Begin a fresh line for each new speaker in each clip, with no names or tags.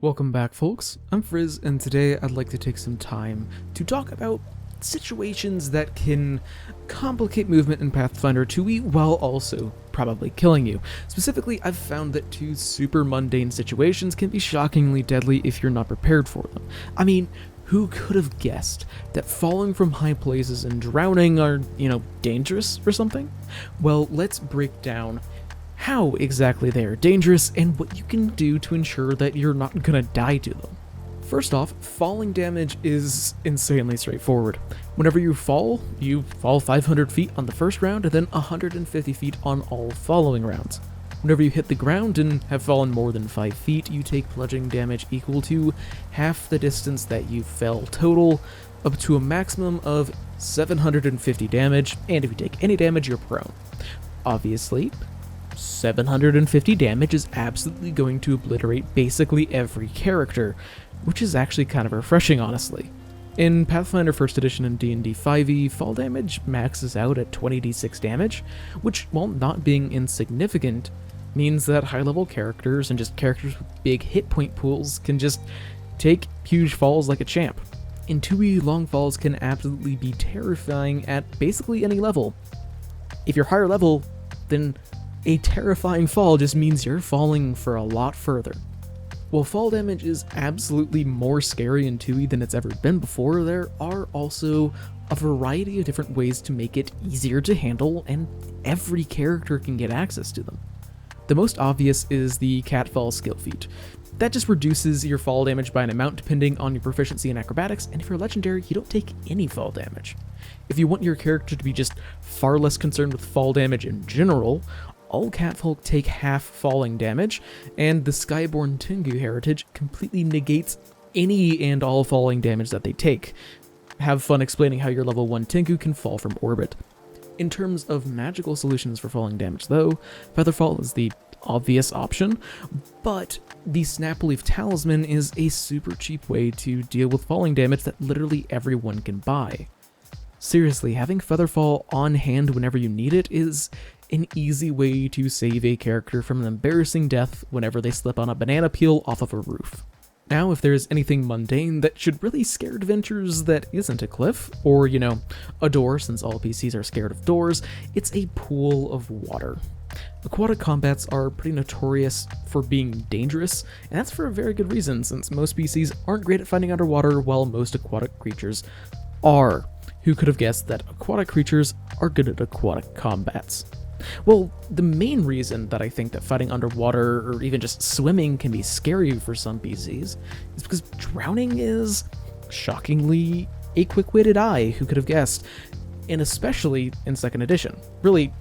Welcome back, folks. I'm Frizz, and today I'd like to take some time to talk about situations that can complicate movement in Pathfinder 2e while also probably killing you. Specifically, I've found that two super mundane situations can be shockingly deadly if you're not prepared for them. I mean, who could have guessed that falling from high places and drowning are, dangerous or something? Well, let's break down how exactly they are dangerous, and what you can do to ensure that you're not gonna die to them. First off, falling damage is insanely straightforward. Whenever you fall 500 feet on the first round, and then 150 feet on all following rounds. Whenever you hit the ground and have fallen more than 5 feet, you take bludgeoning damage equal to half the distance that you fell total, up to a maximum of 750 damage, and if you take any damage, you're prone. Obviously, 750 damage is absolutely going to obliterate basically every character, which is actually kind of refreshing, honestly. In Pathfinder 1st Edition and D&D 5e, fall damage maxes out at 20d6 damage, which, while not being insignificant, means that high-level characters and just characters with big hit point pools can just take huge falls like a champ. In 2e, long falls can absolutely be terrifying at basically any level. If you're higher level, then a terrifying fall just means you're falling for a lot further. While fall damage is absolutely more scary in 2e than it's ever been before, there are also a variety of different ways to make it easier to handle, and every character can get access to them. The most obvious is the Catfall skill feat. That just reduces your fall damage by an amount depending on your proficiency in acrobatics, and if you're legendary, you don't take any fall damage. If you want your character to be just far less concerned with fall damage in general, all catfolk take half falling damage, and the Skyborn Tengu heritage completely negates any and all falling damage that they take. Have fun explaining how your level 1 Tengu can fall from orbit. In terms of magical solutions for falling damage though, Featherfall is the obvious option, but the Snapleaf Talisman is a super cheap way to deal with falling damage that literally everyone can buy. Seriously, having Featherfall on hand whenever you need it is an easy way to save a character from an embarrassing death whenever they slip on a banana peel off of a roof. Now, if there's anything mundane that should really scare adventurers that isn't a cliff, or, a door, since all PCs are scared of doors, it's a pool of water. Aquatic combats are pretty notorious for being dangerous, and that's for a very good reason, since most PCs aren't great at fighting underwater, while most aquatic creatures are. Who could have guessed that aquatic creatures are good at aquatic combats? Well, the main reason that I think that fighting underwater, or even just swimming, can be scary for some PCs is because drowning is shockingly a quick-witted eye. Who could have guessed? And especially in 2nd edition. Really,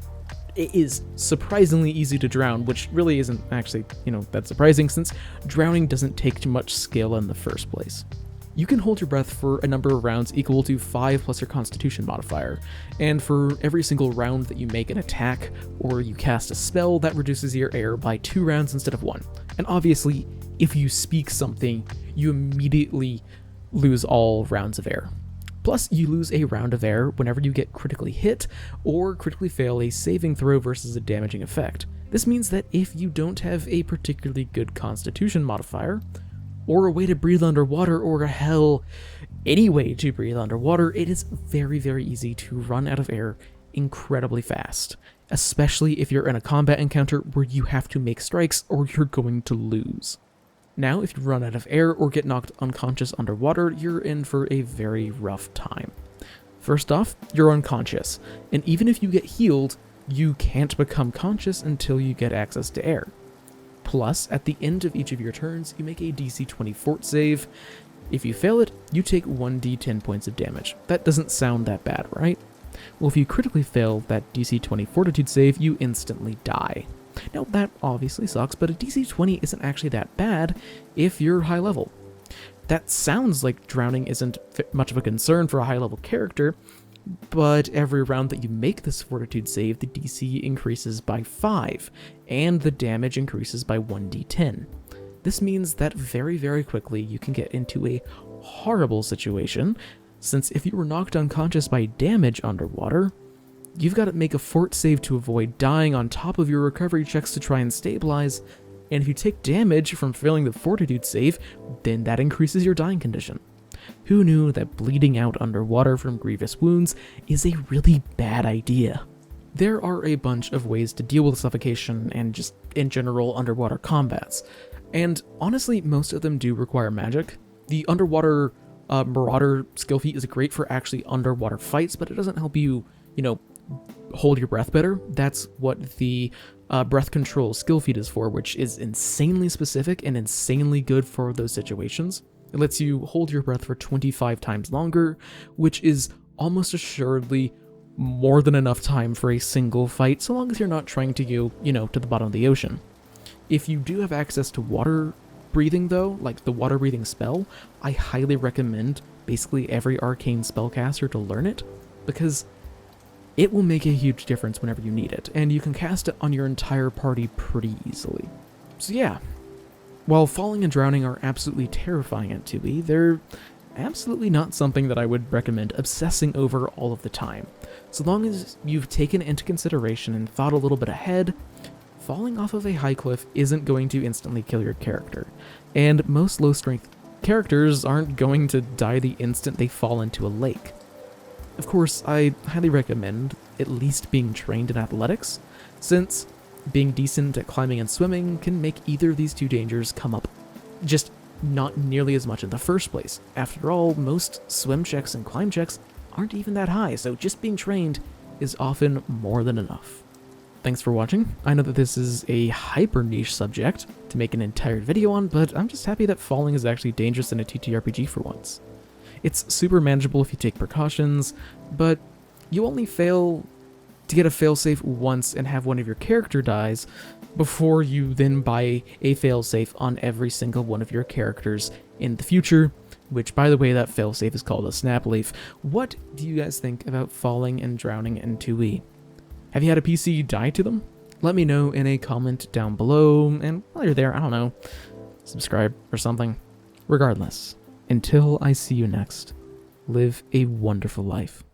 it is surprisingly easy to drown, which really isn't actually, that surprising, since drowning doesn't take too much skill in the first place. You can hold your breath for a number of rounds equal to 5 plus your constitution modifier, and for every single round that you make an attack or you cast a spell, that reduces your air by 2 rounds instead of 1. And obviously, if you speak something, you immediately lose all rounds of air. Plus, you lose a round of air whenever you get critically hit or critically fail a saving throw versus a damaging effect. This means that if you don't have a particularly good constitution modifier, or a way to breathe underwater, or any way to breathe underwater, it is very, very easy to run out of air incredibly fast, especially if you're in a combat encounter where you have to make strikes or you're going to lose. Now, if you run out of air or get knocked unconscious underwater, you're in for a very rough time. First off, you're unconscious, and even if you get healed, you can't become conscious until you get access to air. Plus, at the end of each of your turns, you make a DC 20 fort save. If you fail it, you take 1d10 points of damage. That doesn't sound that bad, right? Well, if you critically fail that DC 20 fortitude save, you instantly die. Now, that obviously sucks, but a DC 20 isn't actually that bad if you're high level. That sounds like drowning isn't much of a concern for a high level character, but every round that you make this fortitude save, the DC increases by 5, and the damage increases by 1d10. This means that very, very quickly you can get into a horrible situation, since if you were knocked unconscious by damage underwater, you've got to make a fort save to avoid dying on top of your recovery checks to try and stabilize, and if you take damage from failing the fortitude save, then that increases your dying condition. Who knew that bleeding out underwater from grievous wounds is a really bad idea? There are a bunch of ways to deal with suffocation and just in general underwater combats, and honestly most of them do require magic. The underwater Marauder skill feat is great for actually underwater fights, but it doesn't help you, hold your breath better. That's what the breath control skill feat is for, which is insanely specific and insanely good for those situations. It lets you hold your breath for 25 times longer, which is almost assuredly more than enough time for a single fight, so long as you're not trying to go, to the bottom of the ocean. If you do have access to water breathing though, like the water breathing spell, I highly recommend basically every arcane spellcaster to learn it, because it will make a huge difference whenever you need it, and you can cast it on your entire party pretty easily. So yeah, while falling and drowning are absolutely terrifying at 2e, they're absolutely not something that I would recommend obsessing over all of the time. So long as you've taken it into consideration and thought a little bit ahead, falling off of a high cliff isn't going to instantly kill your character, and most low-strength characters aren't going to die the instant they fall into a lake. Of course, I highly recommend at least being trained in athletics, since being decent at climbing and swimming can make either of these two dangers come up just not nearly as much in the first place. After all, most swim checks and climb checks aren't even that high, so just being trained is often more than enough. Thanks for watching. I know that this is a hyper niche subject to make an entire video on, but I'm just happy that falling is actually dangerous in a TTRPG for once. It's super manageable if you take precautions, but you only fail to get a failsafe once and have one of your character dies before you then buy a failsafe on every single one of your characters in the future, which, by the way, that failsafe is called a snap leaf. What do you guys think about falling and drowning in 2e? Have you had a PC die to them? Let me know in a comment down below, and while you're there, I don't know, subscribe or something. Regardless, until I see you next, live a wonderful life.